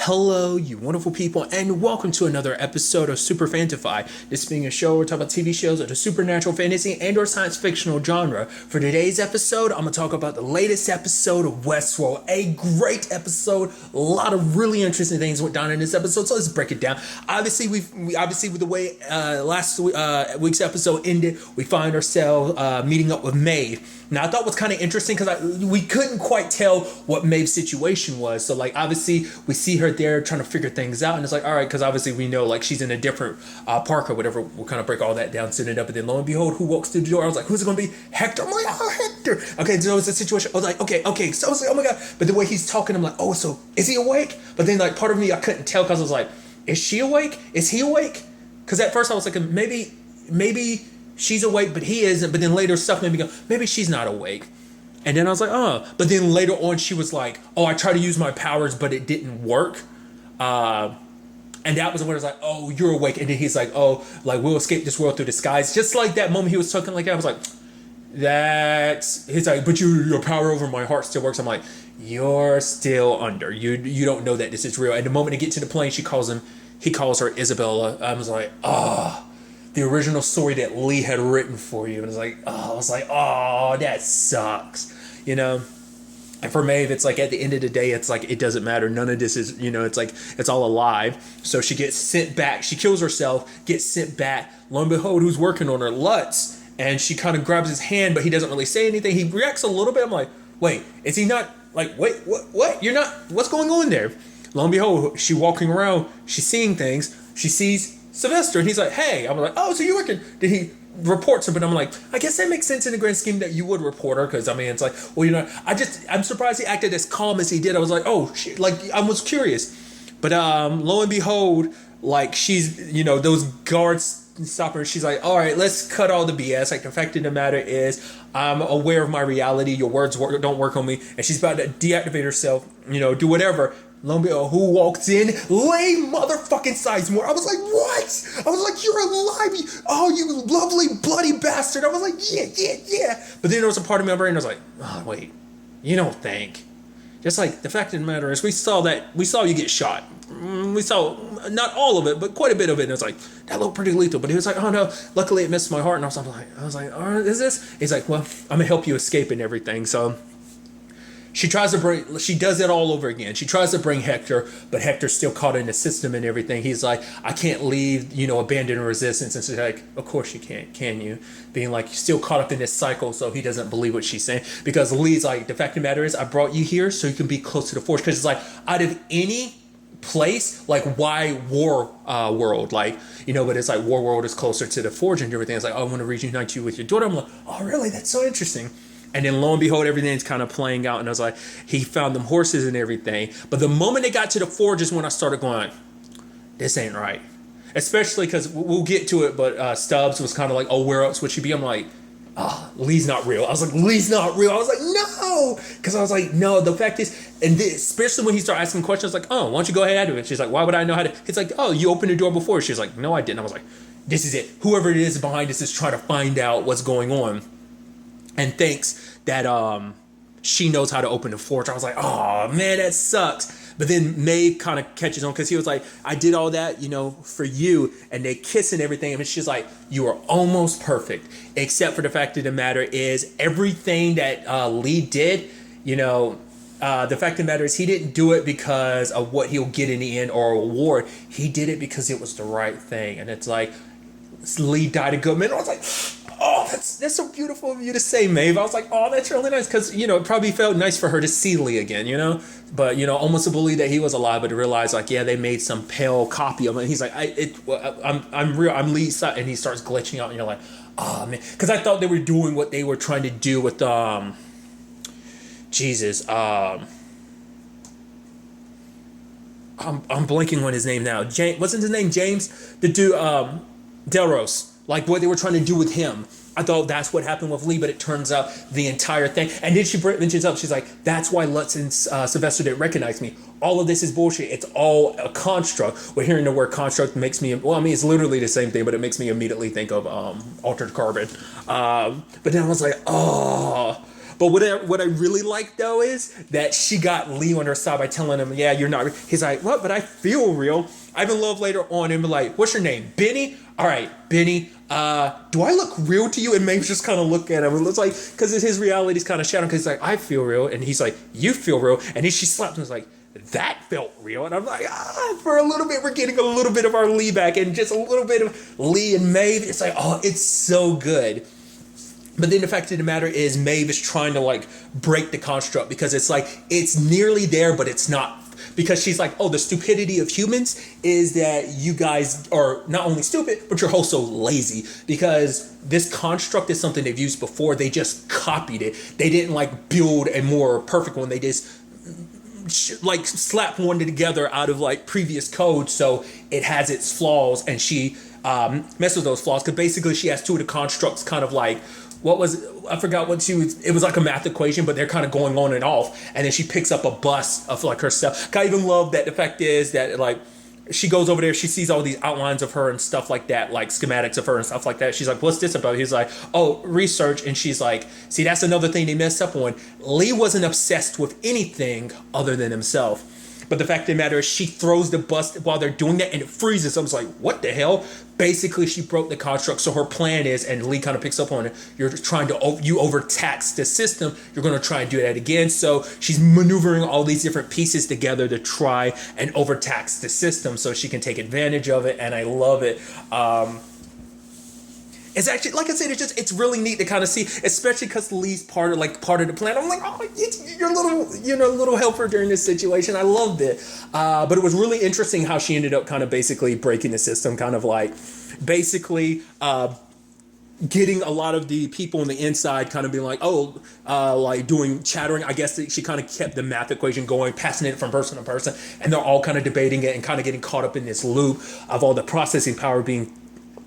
Hello, you wonderful people, and welcome to another episode of Super-Fanta-Fi. This being a show where we talk about TV shows of the supernatural, fantasy, and/or science fictional genre. For today's episode, I'm gonna talk about the latest episode of Westworld. A great episode. A lot of really interesting things went down in this episode, so let's break it down. Obviously, we obviously with the way last week's episode ended, we find ourselves meeting up with Maeve. Now, I thought was kind of interesting because we couldn't quite tell what Maeve's situation was. So, like, obviously, we see her there trying to figure things out. And it's like, all right, because obviously we know, like, she's in a different park or whatever. We'll kind of break all that down, setting it up. And then, lo and behold, who walks through the door? I was like, who's it going to be? Hector. I'm like, oh, Hector. Okay, so it's a situation. I was like, okay. So I was like, oh, my God. But the way he's talking, I'm like, oh, so is he awake? But then, like, part of me, I couldn't tell because I was like, is she awake? Is he awake? Because at first I was like, maybe she's awake, but he isn't. But then later stuff made me go, maybe she's not awake. And then I was like, oh. But then later on, she was like, oh, I tried to use my powers, but it didn't work. And that was when I was like, oh, you're awake. And then he's like, oh, like, we'll escape this world through disguise. Just like that moment he was talking like that, I was like, he's like, but your power over my heart still works. I'm like, you're still under. You don't know that this is real. And the moment they get to the plane, he calls her Isabella. I was like, oh. The original story that Lee had written for you. And I was like, oh, that sucks. You know? And for Maeve, it's like at the end of the day, it's like, it doesn't matter. None of this is, it's like, it's all alive. So she gets sent back. She kills herself, gets sent back. Lo and behold, who's working on her? Lutz. And she kind of grabs his hand, but he doesn't really say anything. He reacts a little bit. I'm like, wait, is he not, like, wait, what? You're not, what's going on there? Lo and behold, she walking around, she's seeing things. She sees Sylvester, and he's like, hey. I'm like, oh, so you're working. Then he reports her, but I'm like, I guess that makes sense in the grand scheme that you would report her, because I mean, it's like, well, I'm surprised he acted as calm as he did. I was like, oh shit, like, I was curious. But lo and behold, like, she's, those guards stop her. She's like, all right, let's cut all the BS. Like, the fact of the matter is, I'm aware of my reality. Your words don't work on me. And she's about to deactivate herself, do whatever. Lo and behold, who walks in? Lay motherfucking Sizemore. I was like, what? I was like, you're alive. Oh, you lovely bloody bastard. I was like, yeah. But then there was a part of my brain that was like, oh, wait, you don't think. Just like, the fact of the matter is, we saw you get shot. We saw not all of it, but quite a bit of it. And it was like, that looked pretty lethal. But he was like, oh no, luckily it missed my heart. And I was like, all right, is this? He's like, well, I'm gonna help you escape and everything. So she does it all over again. She tries to bring Hector, but Hector's still caught in the system and everything. He's like, I can't leave, abandon resistance. And she's like, of course you can't, can you? Being like, you're still caught up in this cycle, so he doesn't believe what she's saying. Because Lee's like, the fact of the matter is, I brought you here so you can be close to the Forge. Because it's like, out of any place, like, why War World? Like, but it's like, War World is closer to the Forge and everything. It's like, oh, I want to reunite you with your daughter. I'm like, oh, really? That's so interesting. And then lo and behold, everything's kind of playing out. And I was like, he found them horses and everything. But the moment they got to the Forge is when I started going, this ain't right. Especially because we'll get to it. But Stubbs was kind of like, oh, where else would she be? I'm like, oh, Lee's not real. I was like, Lee's not real. I was like, no. Because I was like, no, the fact is, and especially when he started asking questions, like, oh, why don't you go ahead and do it? She's like, why would I know how to? It's like, oh, you opened the door before. She's like, no, I didn't. I was like, this is it. Whoever it is behind this is trying to find out what's going on. And thinks that she knows how to open the Forge. I was like, oh, man, that sucks. But then Maeve kind of catches on because he was like, I did all that, for you. And they kiss and everything. And she's like, you are almost perfect. Except for the fact of the matter is, everything that Lee did, the fact of the matter is, he didn't do it because of what he'll get in the end or a reward. He did it because it was the right thing. And it's like, Lee died a good man. I was like, oh, that's so beautiful of you to say, Maeve. I was like, oh, that's really nice. Because, it probably felt nice for her to see Lee again, But, almost to believe that he was alive, but to realize, like, yeah, they made some pale copy of him. And he's like, I'm real. I'm Lee. And he starts glitching out. And you're like, oh, man. Because I thought they were doing what they were trying to do with, Jesus. I'm blanking on his name now. James, wasn't his name James? The dude, Delros. Like what they were trying to do with him. I thought that's what happened with Lee, but it turns out the entire thing. And then she mentions up, she's like, that's why Lutz and Sylvester didn't recognize me. All of this is bullshit. It's all a construct. Well, hearing the word construct makes me, well, I mean, it's literally the same thing, but it makes me immediately think of altered carbon. But then I was like, oh. But what I really like though is that she got Lee on her side by telling him, yeah, you're not real. He's like, what? But I feel real. I even love later on him like, what's your name? Benny? All right, Benny. Do I look real to you? And Maeve's just kind of look at him. It looks like, because his reality's kind of shadowed, because he's like, I feel real. And he's like, you feel real. And she slapped him and was like, that felt real. And I'm like, for a little bit, we're getting a little bit of our Lee back, and just a little bit of Lee and Maeve. It's like, oh, it's so good. But then the fact of the matter is Maeve is trying to like break the construct, because it's like, it's nearly there, but it's not. Because she's like, oh, the stupidity of humans is that you guys are not only stupid, but you're also lazy. Because this construct is something they've used before. They just copied it. They didn't like build a more perfect one. They just like slap one together out of like previous code. So it has its flaws, and she messes with those flaws. Because basically she has two of the constructs kind of like, I forgot what it was like a math equation, but they're kind of going on and off. And then she picks up a bust of like herself. I even love that the fact is that like, she goes over there, she sees all these outlines of her and stuff like that, like schematics of her and stuff like that. She's like, what's this about? He's like, oh, research. And she's like, see, that's another thing they messed up on. Lee wasn't obsessed with anything other than himself. But the fact of the matter is she throws the bust while they're doing that, and it freezes. I was like, what the hell? Basically, she broke the construct. So her plan is, and Lee kind of picks up on it, you overtax the system. You're going to try and do that again. So she's maneuvering all these different pieces together to try and overtax the system so she can take advantage of it. And I love it. It's actually, like I said, it's really neat to kind of see, especially because Lee's part of the plan. I'm like, oh, you're a little helper during this situation. I loved it. But it was really interesting how she ended up kind of basically breaking the system, kind of like basically getting a lot of the people on the inside kind of being like, like doing chattering. I guess she kind of kept the math equation going, passing it from person to person, and they're all kind of debating it and kind of getting caught up in this loop of all the processing power being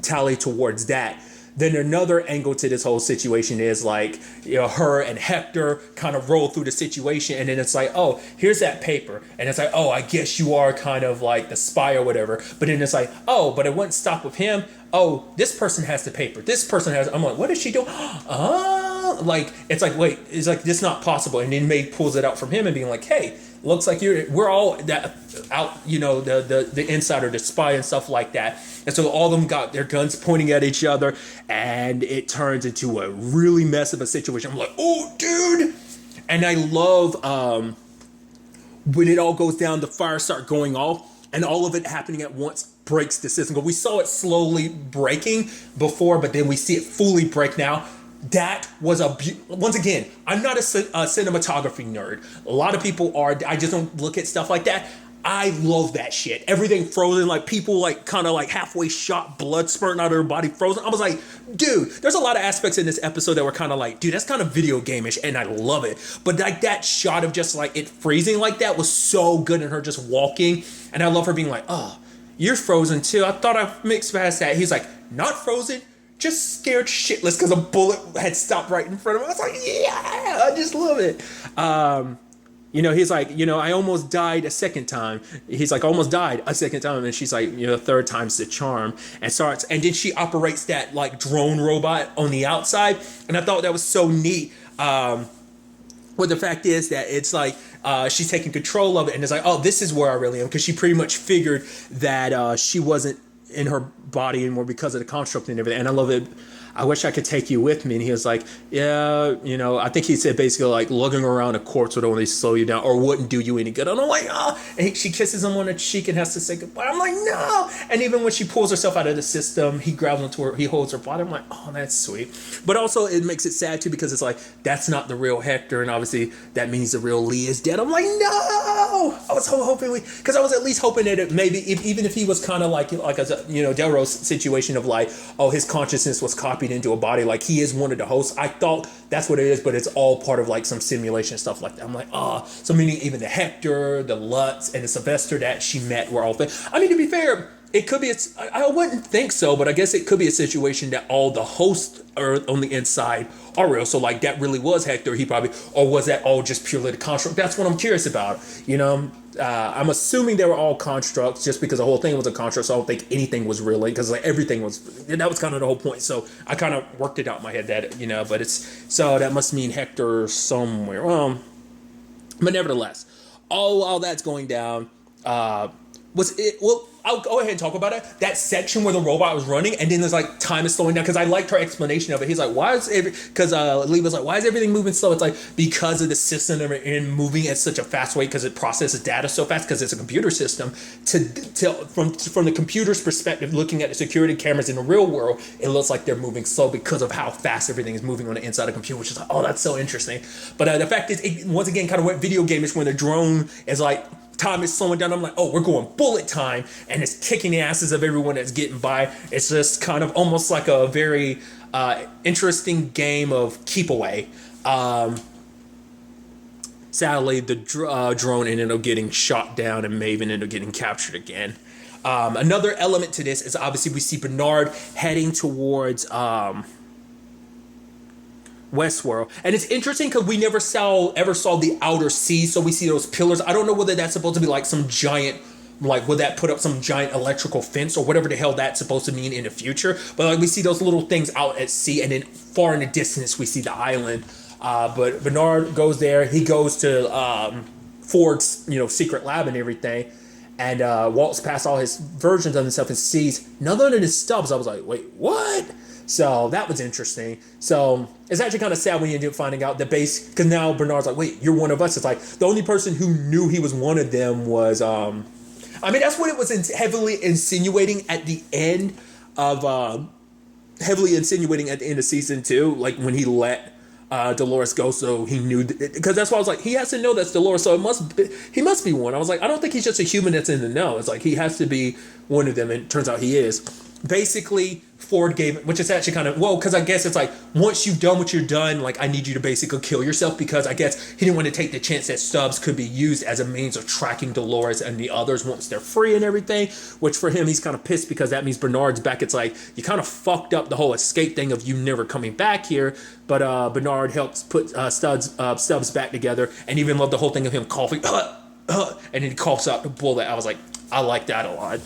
tallied towards that. Then another angle to this whole situation is like, her and Hector kind of roll through the situation, and then it's like, oh, here's that paper. And it's like, oh, I guess you are kind of like the spy or whatever. But then it's like, oh, but it wouldn't stop with him. Oh, this person has the paper. This person has, I'm like, what is she doing? Like, it's like, wait, it's like, this is not possible. And then May pulls it out from him and being like, hey, looks like we're all that out, the insider, the spy and stuff like that. And so all of them got their guns pointing at each other, and it turns into a really mess of a situation. I'm like, oh, dude. And I love when it all goes down, the fires start going off, and all of it happening at once breaks the system. We saw it slowly breaking before, but then we see it fully break now. That was once again, I'm not a cinematography nerd. A lot of people are. I just don't look at stuff like that. I love that shit. Everything frozen, like people like kind of like halfway shot, blood spurting out of their body frozen. I was like, dude, there's a lot of aspects in this episode that were kind of like, dude, that's kind of video game-ish, and I love it. But like that shot of just like it freezing like that was so good, and her just walking, and I love her being like, oh, you're frozen too. I thought I mixed past that. He's like, not frozen, just scared shitless because a bullet had stopped right in front of him. I was like, yeah, I just love it. He's like, I almost died a second time. He's like, almost died a second time. And she's like, third time's the charm. And then she operates that like drone robot on the outside. And I thought that was so neat. Well, the fact is that it's like, she's taking control of it. And it's like, oh, this is where I really am. Because she pretty much figured that she wasn't in her body anymore because of the construct and everything. And I love it. I wish I could take you with me. And he was like, yeah, I think he said basically like lugging around a corpse would only slow you down or wouldn't do you any good. And I'm like, oh, and she kisses him on the cheek and has to say goodbye. I'm like, no. And even when she pulls herself out of the system, he grabs onto her, he holds her body. I'm like, oh, that's sweet. But also it makes it sad too, because it's like, that's not the real Hector. And obviously that means the real Lee is dead. I'm like, no. I was hoping because I was at least hoping that it maybe, even if he was kind of like a, Delro's situation of like, oh, his consciousness was copied into a body, like he is one of the hosts. I thought that's what it is, but it's all part of like some simulation stuff like that. I'm like, so meaning even the Hector, the Lutz, and the Sylvester that she met were all things. I mean, to be fair, it could be, I wouldn't think so, but I guess it could be a situation that all the hosts are on the inside are real. So like that really was Hector, or was that all just purely the construct? That's what I'm curious about, I'm assuming they were all constructs, just because the whole thing was a construct. So I don't think anything was real, because like everything was. That was kind of the whole point. So I kind of worked it out in my head that but so that must mean Hector somewhere. But nevertheless, all that's going down. Was it? Well, I'll go ahead and talk about it. That section where the robot was running, and then there's like time is slowing down, because I liked her explanation of it. He's like, why is because Lee was like, why is everything moving slow? It's like because of the system and moving at such a fast rate, because it processes data so fast, because it's a computer system. From the computer's perspective, looking at the security cameras in the real world, it looks like they're moving slow because of how fast everything is moving on the inside of the computer, which is like, oh, that's so interesting. But the fact is, it once again kind of went video game-ish when the drone is like, time is slowing down. I'm like, oh, we're going bullet time, and it's kicking the asses of everyone that's getting by. It's just kind of almost like a very interesting game of keep away. Sadly, the drone ended up getting shot down, and Maeve ended up getting captured again. Another element to this is obviously we see Bernard heading towards Westworld, and it's interesting because we never ever saw the outer sea, so we see those pillars. I don't know whether that's supposed to be like some giant, like would that put up some giant electrical fence or whatever the hell that's supposed to mean in the future. But like we see those little things out at sea, and then far in the distance we see the island. But Bernard goes there. He goes to Ford's secret lab and everything, and walks past all his versions of himself and sees none other than his stubs. I was like, wait, what? So that was interesting. So it's actually kind of sad when you end up finding out the base, because now Bernard's like, wait, you're one of us. It's like the only person who knew he was one of them was, I mean, that's what it was heavily insinuating at the end of season 2, like when he let Dolores go, so he knew, because that's why I was like, he has to know that's Dolores, so he must be one. I was like, I don't think he's just a human that's in the know. It's like he has to be one of them, and it turns out he is. Basically, Ford gave it, which is actually kind of, well, because I guess it's like, once you've done what you're done, like, I need you to basically kill yourself, because I guess he didn't want to take the chance that Stubbs could be used as a means of tracking Dolores and the others once they're free and everything, which for him, he's kind of pissed, because that means Bernard's back. It's like, you kind of fucked up the whole escape thing of you never coming back here, but Bernard helps put Stubbs back together, and even loved the whole thing of him coughing, and then he coughs out the bullet. I was like, I like that a lot.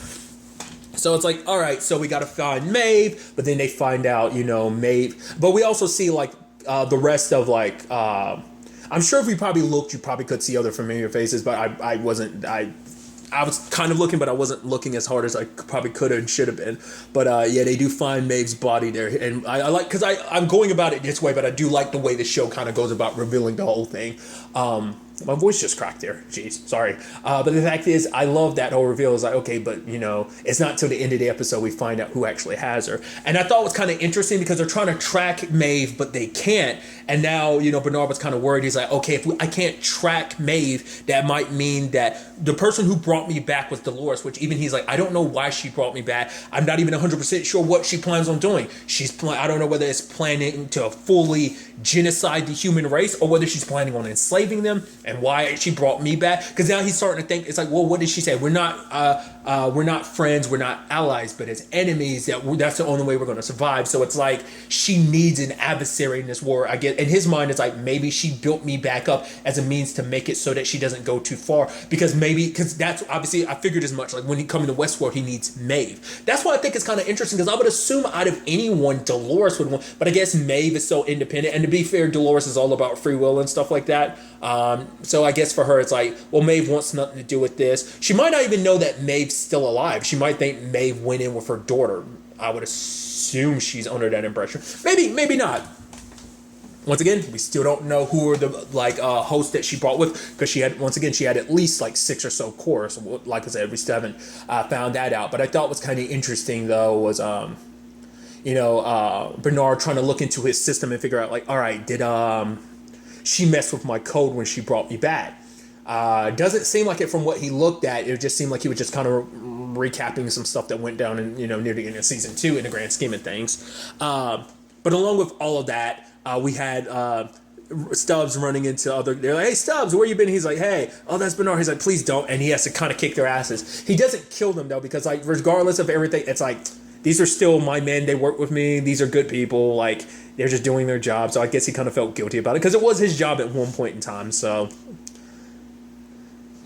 So it's like, all right, so we got to find Maeve, but then they find out, Maeve. But we also see, like, the rest of, like, I'm sure if we probably looked, you probably could see other familiar faces, but I wasn't, I was kind of looking, but I wasn't looking as hard as I probably could have and should have been. But yeah, they do find Maeve's body there. And I like, because I'm going about it this way, but I do like the way the show kind of goes about revealing the whole thing. My voice just cracked there. Jeez, sorry. But the fact is, I love that whole reveal. It's like, okay, but, it's not till the end of the episode we find out who actually has her. And I thought it was kind of interesting, because they're trying to track Maeve, but they can't. And now, Bernard was kind of worried. He's like, okay, if I can't track Maeve, that might mean that the person who brought me back was Dolores, which even he's like, I don't know why she brought me back. I'm not even 100% sure what she plans on doing. I don't know whether it's planning to fully genocide the human race, or whether she's planning on enslaving them, and why she brought me back. Because now he's starting to think, it's like, well, what did she say? We're not friends, we're not allies, but as enemies, that's the only way we're going to survive. So it's like she needs an adversary in this war. I get in his mind, it's like maybe she built me back up as a means to make it so that she doesn't go too far, because that's obviously, I figured as much, like when he comes to Westworld, he needs Maeve. That's why I think it's kind of interesting, because I would assume out of anyone, Dolores would want, but I guess Maeve is so independent, and to be fair, Dolores is all about free will and stuff like that. So I guess for her, it's like, well, Maeve wants nothing to do with this. She might not even know that Maeve's still alive. She might think Maeve went in with her daughter. I would assume she's under that impression. Maybe not. Once again, we still don't know who are the hosts that she brought with, because she had at least like 6 or so cores. Like I said, we still haven't found that out. But I thought was kind of interesting though was Bernard trying to look into his system and figure out, like, all right, did she mess with my code when she brought me back? Doesn't seem like it from what he looked at. It just seemed like he was just kind of recapping some stuff that went down in, near the end of season 2 in the grand scheme of things. But along with all of that, we had Stubbs running into other. They're like, hey, Stubbs, where you been? He's like, hey, oh, that's Bernard. He's like, please don't. And he has to kind of kick their asses. He doesn't kill them, though, because, like, regardless of everything, it's like, these are still my men. They work with me. These are good people. Like, they're just doing their job. So I guess he kind of felt guilty about it, because it was his job at one point in time. So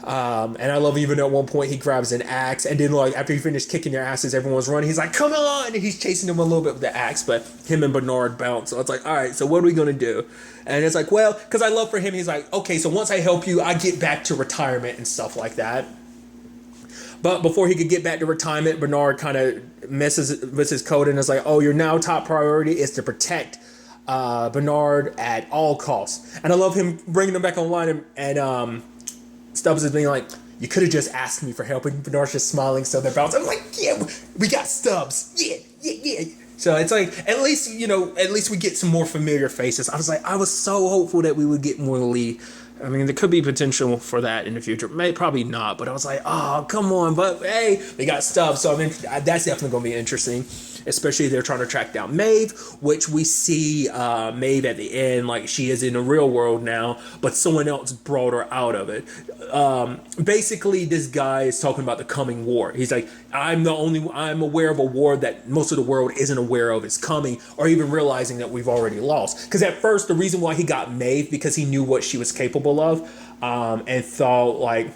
And I love even at one point he grabs an axe, and then like after he finished kicking their asses, everyone's running. He's like, "Come on!" And he's chasing them a little bit with the axe, but him and Bernard bounce. So it's like, all right, so what are we gonna do? And it's like, well, because I love for him, he's like, okay, so once I help you, I get back to retirement and stuff like that. But before he could get back to retirement, Bernard kind of messes with his code and is like, oh, your now top priority is to protect Bernard at all costs. And I love him bringing them back online, and Stubbs is being like, you could have just asked me for help. And Bernard's just smiling, so they're bouncing. I'm like, yeah, we got Stubbs. Yeah. So it's like, at least we get some more familiar faces. I was so hopeful that we would get more Lee. I mean, there could be potential for that in the future. Probably not, but I was like, oh, come on. But hey, they got Stubbs. So I mean, that's definitely going to be interesting, especially if they're trying to track down Maeve, which we see Maeve at the end, like she is in the real world now, but someone else brought her out of it. Basically, this guy is talking about the coming war. He's like, I'm aware of a war that most of the world isn't aware of is coming, or even realizing that we've already lost. Because at first, the reason why he got Maeve, because he knew what she was capable of, and thought like,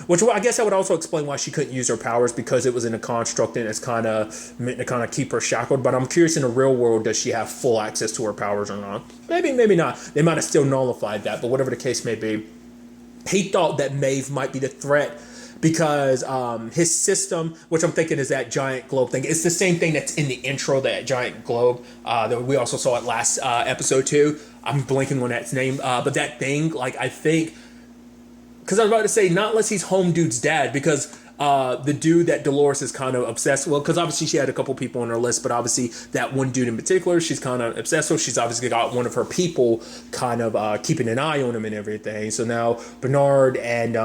which I guess that would also explain why she couldn't use her powers, because it was in a construct and it's kind of meant to kind of keep her shackled. But I'm curious, in the real world, does she have full access to her powers or not? Maybe not. They might have still nullified that, but whatever the case may be, he thought that Maeve might be the threat because his system, which I'm thinking is that giant globe thing, it's the same thing that's in the intro, that giant globe that we also saw it last episode too. I'm blanking on that name, but that thing, like, I think, because I was about to say, not unless he's Home Dude's dad, because the dude that Dolores is kind of obsessed with, because obviously she had a couple people on her list, but obviously that one dude in particular, she's kind of obsessed with. She's obviously got one of her people kind of keeping an eye on him and everything. So now Bernard and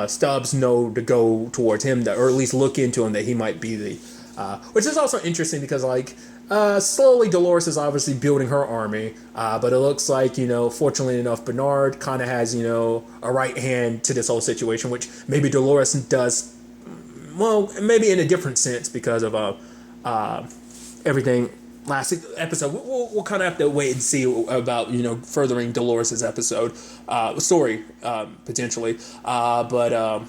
Stubbs know to go towards him, or at least look into him, that he might be the, which is also interesting because, like, slowly Dolores is obviously building her army, but it looks like, fortunately enough, Bernard kind of has, a right hand to this whole situation, which maybe Dolores does, well, maybe in a different sense because of everything last episode. We'll kind of have to wait and see about, furthering Dolores' story, potentially. But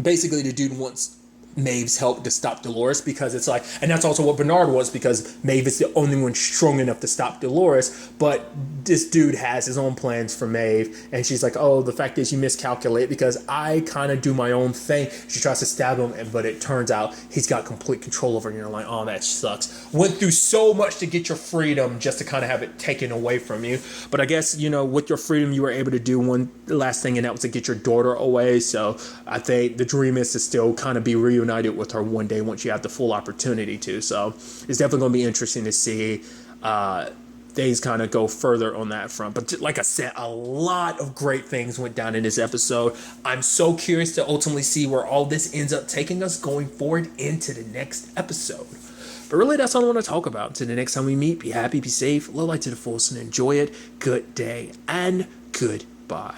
basically the dude wants Maeve's help to stop Dolores, because it's like, and that's also what Bernard was, because Maeve is the only one strong enough to stop Dolores, but this dude has his own plans for Maeve, and she's like, oh, the fact is you miscalculate, because I kind of do my own thing. She tries to stab him, but it turns out he's got complete control over it, and you're like, oh, that sucks. Went through so much to get your freedom just to kind of have it taken away from you, but I guess, with your freedom you were able to do one last thing, and that was to get your daughter away. So I think the dream is to still kind of be reunited with her one day once you have the full opportunity to. So it's definitely going to be interesting to see things kind of go further on that front. But like I said, a lot of great things went down in this episode. I'm so curious to ultimately see where all this ends up taking us going forward into the next episode. But really, that's all I want to talk about. Until the next time we meet, be happy, be safe, live life to the fullest, and enjoy it. Good day and goodbye.